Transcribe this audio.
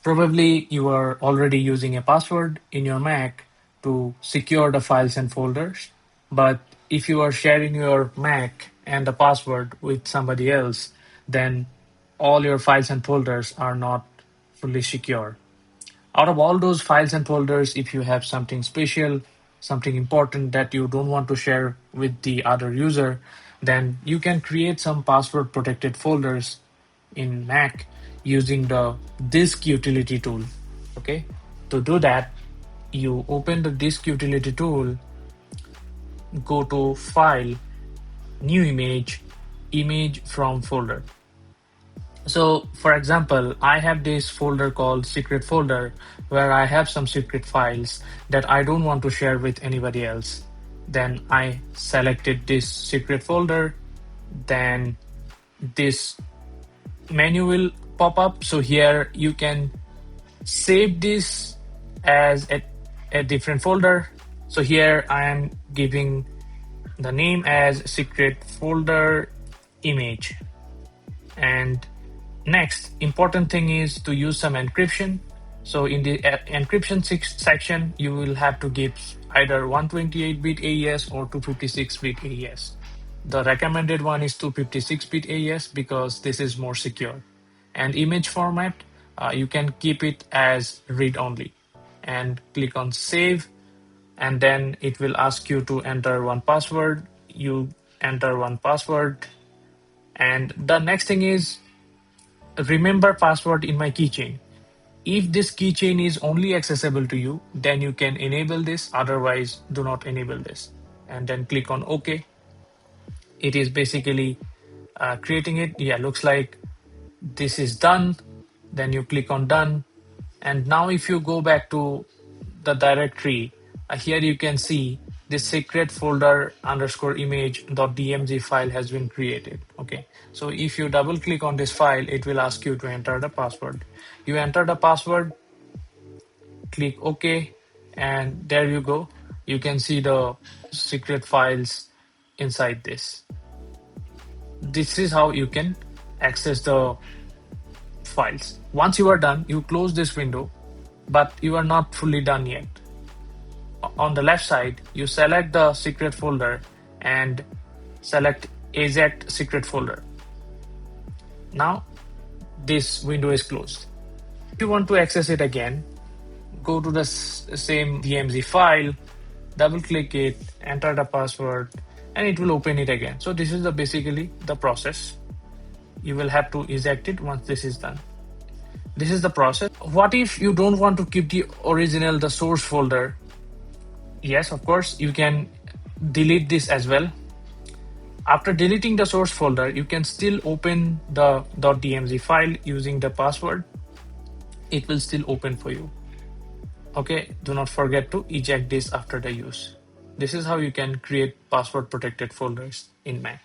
Probably you are already using a password in your Mac to secure the files and folders. But if you are sharing your Mac and the password with somebody else, then all your files and folders are not fully secure. Out of all those files and folders, if you have something special, something important that you don't want to share with the other user, then you can create some password protected folders in Mac using the disk utility tool. Okay, to do that, you open the disk utility tool, go to File, New Image, Image from Folder. So for example, I have this folder called secret folder where I have some secret files that I don't want to share with anybody else. Then I selected this secret folder, then this menu will pop up. So here you can save this as a different folder. So here I am giving the name as secret folder image. And next, important thing is to use some encryption. So in the encryption section, you will have to give either 128-bit AES or 256-bit AES. The recommended one is 256-bit AES because this is more secure. And image format, you can keep it as read-only. And click on Save, and then it will ask you to enter one password. You enter one password. And the next thing is remember password in my keychain. If this keychain is only accessible to you, then you can enable this. Otherwise, do not enable this. And then click on OK. It is basically creating it. Yeah, looks like this is done. Then you click on Done. And now if you go back to the directory, here you can see this secret folder underscore image.dmg file has been created. Okay, so if you double click on this file, it will ask you to enter the password. You enter the password, click OK, and there you go. You can see the secret files inside this. This is how you can access the files. Once you are done, you close this window, but you are not fully done yet. On the left side, you select the secret folder and select exact secret folder. Now this window is closed. If you want to access it again, go to the same DMZ file, double click it, enter the password, and it will open it again. So this is basically the process. You will have to eject it once this is done. This is the process. What if you don't want to keep the source folder? Yes, of course, you can delete this as well. After deleting the source folder, you can still open the .dmz file using the password. It will still open for you. Okay, do not forget to eject this after the use. This is how you can create password protected folders in Mac.